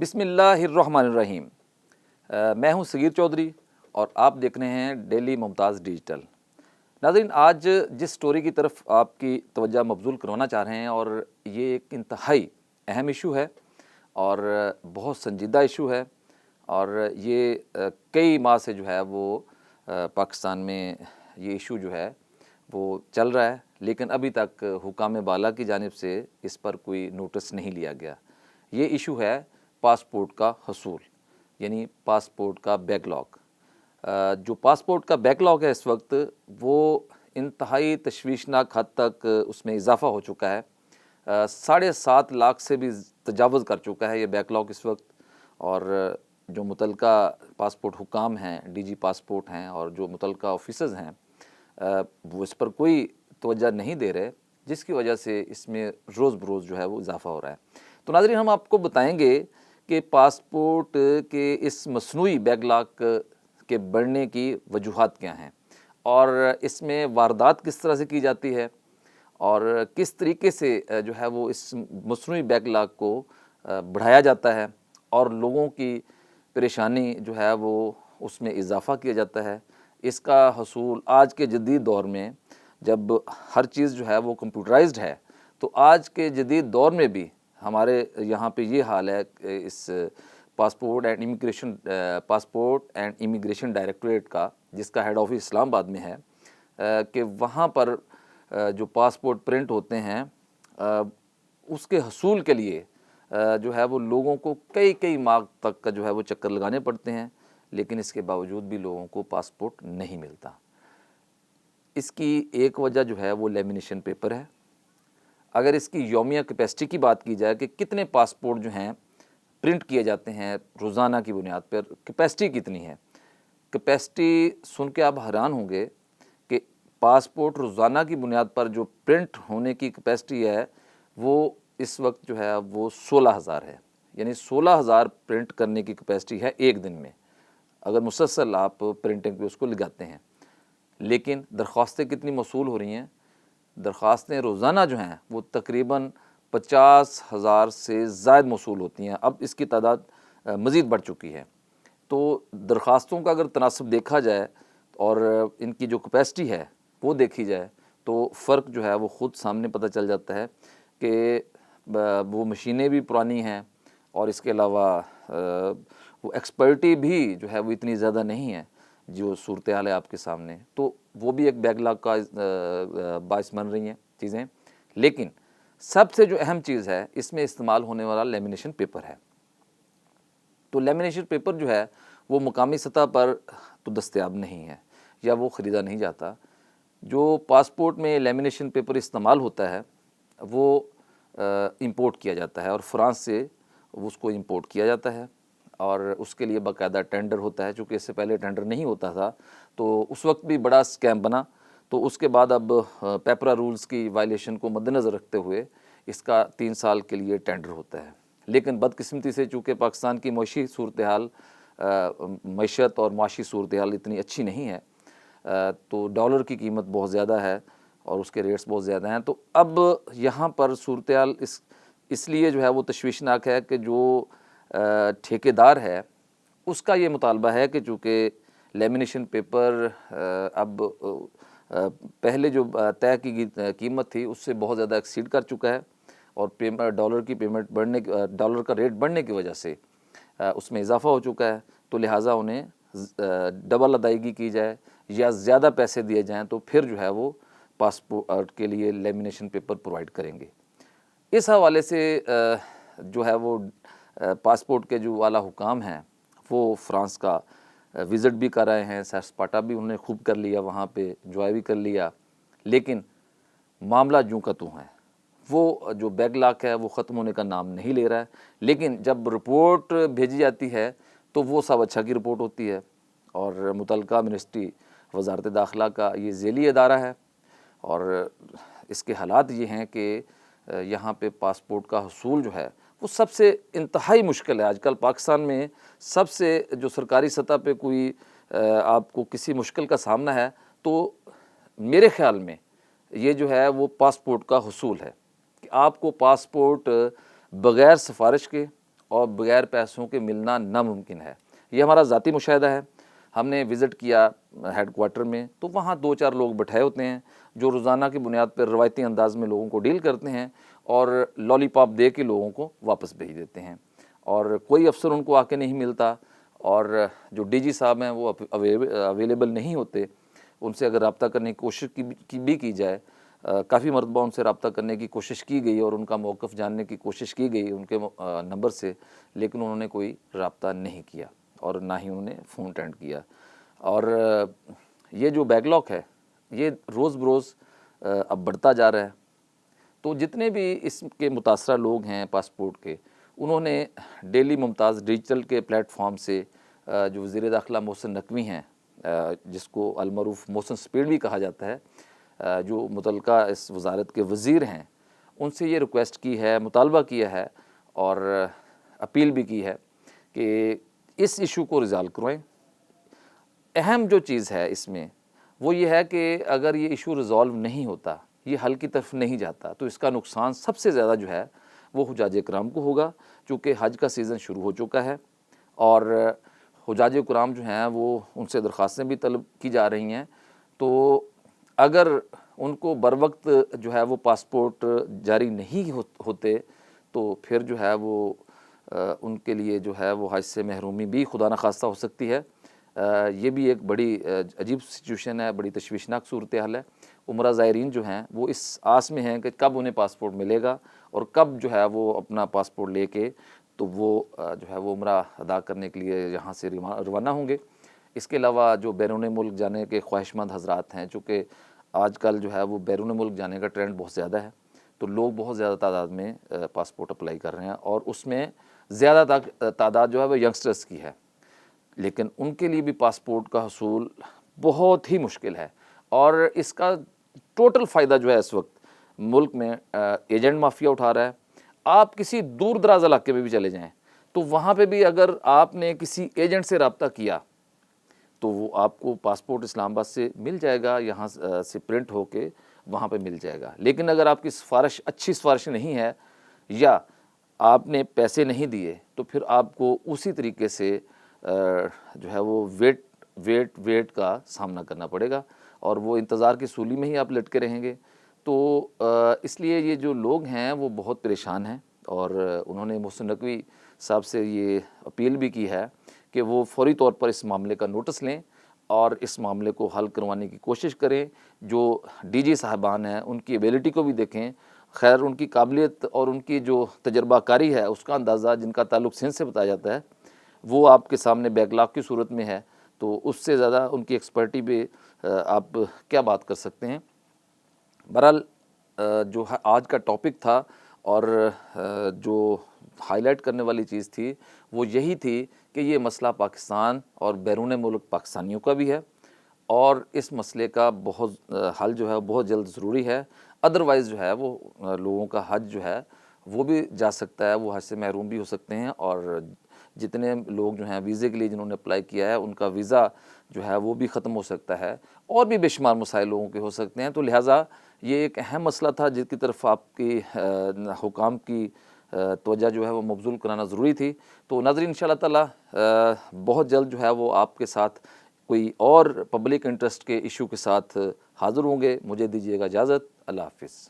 بسم اللہ الرحمن الرحیم۔ میں ہوں صغیر چودھری اور آپ دیکھ رہے ہیں ڈیلی ممتاز ڈیجیٹل۔ ناظرین، آج جس سٹوری کی طرف آپ کی توجہ مبذول کروانا چاہ رہے ہیں، اور یہ ایک انتہائی اہم ایشو ہے اور بہت سنجیدہ ایشو ہے، اور یہ کئی ماہ سے جو ہے وہ پاکستان میں یہ ایشو جو ہے وہ چل رہا ہے، لیکن ابھی تک حکام بالا کی جانب سے اس پر کوئی نوٹس نہیں لیا گیا۔ یہ ایشو ہے پاسپورٹ کا حصول، یعنی پاسپورٹ کا بیک لاگ۔ جو پاسپورٹ کا بیک لاگ ہے اس وقت، وہ انتہائی تشویشناک حد تک اس میں اضافہ ہو چکا ہے۔ 7.5 لاکھ سے بھی تجاوز کر چکا ہے یہ بیک لاگ اس وقت، اور جو متعلقہ پاسپورٹ حکام ہیں، ڈی جی پاسپورٹ ہیں، اور جو متعلقہ آفیسرز ہیں، وہ اس پر کوئی توجہ نہیں دے رہے، جس کی وجہ سے اس میں روز بروز جو ہے وہ اضافہ ہو رہا ہے۔ تو ناظرین، ہم آپ کو بتائیں گے کہ پاسپورٹ کے اس مصنوعی بیک لاگ کے بڑھنے کی وجوہات کیا ہیں، اور اس میں واردات کس طرح سے کی جاتی ہے، اور کس طریقے سے جو ہے وہ اس مصنوعی بیک لاگ کو بڑھایا جاتا ہے، اور لوگوں کی پریشانی جو ہے وہ اس میں اضافہ کیا جاتا ہے۔ اس کا حصول آج کے جدید دور میں، جب ہر چیز جو ہے وہ کمپیوٹرائزڈ ہے، تو آج کے جدید دور میں بھی ہمارے یہاں پہ یہ حال ہے کہ اس پاسپورٹ اینڈ امیگریشن ڈائریکٹوریٹ کا، جس کا ہیڈ آفس اسلام آباد میں ہے، کہ وہاں پر جو پاسپورٹ پرنٹ ہوتے ہیں، اس کے حصول کے لیے جو ہے وہ لوگوں کو کئی ماہ تک کا جو ہے وہ چکر لگانے پڑتے ہیں، لیکن اس کے باوجود بھی لوگوں کو پاسپورٹ نہیں ملتا۔ اس کی ایک وجہ جو ہے وہ لیمینیشن پیپر ہے۔ اگر اس کی یومیہ کیپیسٹی کی بات کی جائے کہ کتنے پاسپورٹ جو ہیں پرنٹ کیے جاتے ہیں روزانہ کی بنیاد پر، کیپیسٹی کتنی ہے؟ کیپیسٹی سن کے آپ حیران ہوں گے کہ پاسپورٹ روزانہ کی بنیاد پر جو پرنٹ ہونے کی کیپیسٹی ہے، وہ اس وقت جو ہے وہ 16,000 ہے، یعنی 16,000 پرنٹ کرنے کی کیپیسٹی ہے ایک دن میں، اگر مسلسل آپ پرنٹنگ پہ اس کو لگاتے ہیں۔ لیکن درخواستیں کتنی موصول ہو رہی ہیں؟ درخواستیں روزانہ جو ہیں وہ تقریباً 50,000 سے زائد موصول ہوتی ہیں۔ اب اس کی تعداد مزید بڑھ چکی ہے۔ تو درخواستوں کا اگر تناسب دیکھا جائے اور ان کی جو کیپیسٹی ہے وہ دیکھی جائے، تو فرق جو ہے وہ خود سامنے پتہ چل جاتا ہے کہ وہ مشینیں بھی پرانی ہیں، اور اس کے علاوہ وہ ایکسپرٹی بھی جو ہے وہ اتنی زیادہ نہیں ہے جو صورتحال ہے آپ کے سامنے، تو وہ بھی ایک بیک لاگ کا باعث بن رہی ہیں چیزیں۔ لیکن سب سے جو اہم چیز ہے، اس میں استعمال ہونے والا لیمینیشن پیپر ہے۔ تو لیمینیشن پیپر جو ہے وہ مقامی سطح پر تو دستیاب نہیں ہے، یا وہ خریدا نہیں جاتا۔ جو پاسپورٹ میں لیمینیشن پیپر استعمال ہوتا ہے وہ امپورٹ کیا جاتا ہے، اور فرانس سے اس کو امپورٹ کیا جاتا ہے، اور اس کے لیے باقاعدہ ٹینڈر ہوتا ہے۔ چونکہ اس سے پہلے ٹینڈر نہیں ہوتا تھا، تو اس وقت بھی بڑا اسکیم بنا، تو اس کے بعد اب پیپرا رولز کی وائلیشن کو مد نظر رکھتے ہوئے اس کا 3 سال کے لیے ٹینڈر ہوتا ہے۔ لیکن بدقسمتی سے چونکہ پاکستان کی معاشی صورتحال، معیشت اور معاشی صورتحال اتنی اچھی نہیں ہے، تو ڈالر کی قیمت بہت زیادہ ہے اور اس کے ریٹس بہت زیادہ ہیں، تو اب یہاں پر صورتحال اس لیے جو ہے وہ تشویشناک ہے کہ جو ٹھیکیدار ہے اس کا یہ مطالبہ ہے کہ چونکہ لیمینیشن پیپر اب پہلے جو طے کی قیمت تھی اس سے بہت زیادہ ایکسیڈ کر چکا ہے، اور ڈالر کی پیمنٹ بڑھنے، ڈالر کا ریٹ بڑھنے کی وجہ سے اس میں اضافہ ہو چکا ہے، تو لہٰذا انہیں ڈبل ادائیگی کی جائے یا زیادہ پیسے دیے جائیں، تو پھر جو ہے وہ پاسپورٹ کے لیے لیمینیشن پیپر پرووائڈ کریں گے۔ اس حوالے سے جو ہے وہ پاسپورٹ کے جو اعلیٰ حکام ہیں وہ فرانس کا وزٹ بھی کر رہے ہیں، سیر سپاٹا بھی انہوں نے خوب کر لیا، وہاں پہ انجوائے بھی کر لیا، لیکن معاملہ جوں کا توں ہے۔ وہ جو بیک لاگ ہے وہ ختم ہونے کا نام نہیں لے رہا ہے، لیکن جب رپورٹ بھیجی جاتی ہے تو وہ سب اچھا کی رپورٹ ہوتی ہے، اور متعلقہ منسٹری وزارت داخلہ کا یہ ذیلی ادارہ ہے، اور اس کے حالات یہ ہیں کہ یہاں پہ پاسپورٹ کا حصول جو ہے وہ سب سے انتہائی مشکل ہے۔ آج کل پاکستان میں سب سے جو سرکاری سطح پہ کوئی آپ کو کسی مشکل کا سامنا ہے، تو میرے خیال میں یہ جو ہے وہ پاسپورٹ کا حصول ہے، کہ آپ کو پاسپورٹ بغیر سفارش کے اور بغیر پیسوں کے ملنا ناممکن ہے۔ یہ ہمارا ذاتی مشاہدہ ہے۔ ہم نے وزٹ کیا ہیڈ کوارٹر میں، تو وہاں 2-4 لوگ بٹھائے ہوتے ہیں جو روزانہ کی بنیاد پر روایتی انداز میں لوگوں کو ڈیل کرتے ہیں اور لالی پاپ دے کے لوگوں کو واپس بھیج دیتے ہیں، اور کوئی افسر ان کو آ کے نہیں ملتا، اور جو ڈی جی صاحب ہیں وہ اویلیبل نہیں ہوتے۔ ان سے اگر رابطہ کرنے کی کوشش کی جائے، کافی مرتبہ ان سے رابطہ کرنے کی کوشش کی گئی اور ان کا موقف جاننے کی کوشش کی گئی ان کے نمبر سے، لیکن انہوں نے کوئی رابطہ نہیں کیا اور نہ ہی انہوں نے فون اٹینڈ کیا۔ اور یہ جو بیک لاگ ہے یہ روز بروز اب بڑھتا جا رہا ہے۔ تو جتنے بھی اس کے متاثرہ لوگ ہیں پاسپورٹ کے، انہوں نے ڈیلی ممتاز ڈیجیٹل کے پلیٹ فارم سے جو وزیر داخلہ محسن نقوی ہیں، جس کو المعروف محسن سپیڈ بھی کہا جاتا ہے، جو متعلقہ اس وزارت کے وزیر ہیں، ان سے یہ ریکویسٹ کی ہے، مطالبہ کیا ہے اور اپیل بھی کی ہے کہ اس ایشو کو ریزالو کروائیں۔ اہم جو چیز ہے اس میں وہ یہ ہے کہ اگر یہ ایشو ریزالو نہیں ہوتا، یہ حل کی طرف نہیں جاتا، تو اس کا نقصان سب سے زیادہ جو ہے وہ حجاج کرام کو ہوگا، چونکہ حج کا سیزن شروع ہو چکا ہے اور حجاج کرام جو ہیں وہ ان سے درخواستیں بھی طلب کی جا رہی ہیں۔ تو اگر ان کو بروقت جو ہے وہ پاسپورٹ جاری نہیں ہوتے تو پھر جو ہے وہ ان کے لیے جو ہے وہ حج سے محرومی بھی خدا نخواستہ ہو سکتی ہے۔ یہ بھی ایک بڑی عجیب سچویشن ہے، بڑی تشویشناک صورتحال ہے۔ عمرہ زائرین جو ہیں وہ اس آس میں ہیں کہ کب انہیں پاسپورٹ ملے گا اور کب جو ہے وہ اپنا پاسپورٹ لے کے تو وہ جو ہے وہ عمرہ ادا کرنے کے لیے یہاں سے روانہ ہوں گے۔ اس کے علاوہ جو بیرون ملک جانے کے خواہش مند حضرات ہیں، چونکہ آج کل جو ہے وہ بیرون ملک جانے کا ٹرینڈ بہت زیادہ ہے، تو لوگ بہت زیادہ تعداد میں پاسپورٹ اپلائی کر رہے ہیں اور اس میں زیادہ تعداد جو ہے وہ ینگسٹرز کی ہے، لیکن ان کے لیے بھی پاسپورٹ کا حصول بہت ہی مشکل ہے۔ اور اس کا ٹوٹل فائدہ جو ہے اس وقت ملک میں ایجنٹ مافیا اٹھا رہا ہے۔ آپ کسی دور دراز علاقے میں بھی چلے جائیں تو وہاں پہ بھی اگر آپ نے کسی ایجنٹ سے رابطہ کیا تو وہ آپ کو پاسپورٹ اسلام آباد سے مل جائے گا، یہاں سے پرنٹ ہو کے وہاں پہ مل جائے گا۔ لیکن اگر آپ کی سفارش اچھی سفارش نہیں ہے یا آپ نے پیسے نہیں دیے تو پھر آپ کو اسی طریقے سے جو ہے وہ ویٹ کا سامنا کرنا پڑے گا اور وہ انتظار کی سولی میں ہی آپ لٹکے رہیں گے۔ تو اس لیے یہ جو لوگ ہیں وہ بہت پریشان ہیں اور انہوں نے محسن نقوی صاحب سے یہ اپیل بھی کی ہے کہ وہ فوری طور پر اس معاملے کا نوٹس لیں اور اس معاملے کو حل کروانے کی کوشش کریں۔ جو ڈی جی صاحبان ہیں ان کی ایبیلٹی کو بھی دیکھیں، خیر ان کی قابلیت اور ان کی جو تجربہ کاری ہے اس کا اندازہ جن کا تعلق سندھ سے بتایا جاتا ہے وہ آپ کے سامنے بیک لاگ کی صورت میں ہے، تو اس سے زیادہ ان کی ایکسپرٹی پہ آپ کیا بات کر سکتے ہیں۔ بہرحال جو آج کا ٹاپک تھا اور جو ہائی لائٹ کرنے والی چیز تھی وہ یہی تھی کہ یہ مسئلہ پاکستان اور بیرون ملک پاکستانیوں کا بھی ہے اور اس مسئلے کا بہت حل جو ہے بہت جلد ضروری ہے، ادروائز جو ہے وہ لوگوں کا حج جو ہے وہ بھی جا سکتا ہے، وہ حج سے محروم بھی ہو سکتے ہیں، اور جتنے لوگ جو ہیں ویزے کے لیے جنہوں نے اپلائی کیا ہے ان کا ویزا جو ہے وہ بھی ختم ہو سکتا ہے، اور بھی بے شمار مسائل لوگوں کے ہو سکتے ہیں۔ تو لہٰذا یہ ایک اہم مسئلہ تھا جس کی طرف آپ کی حکام کی توجہ جو ہے وہ مبذول کرانا ضروری تھی۔ تو ناظرین انشاءاللہ تعالی بہت جلد جو ہے وہ آپ کے ساتھ کوئی اور پبلک انٹرسٹ کے ایشو کے ساتھ حاضر ہوں گے۔ مجھے دیجیے گا اجازت، اللہ حافظ۔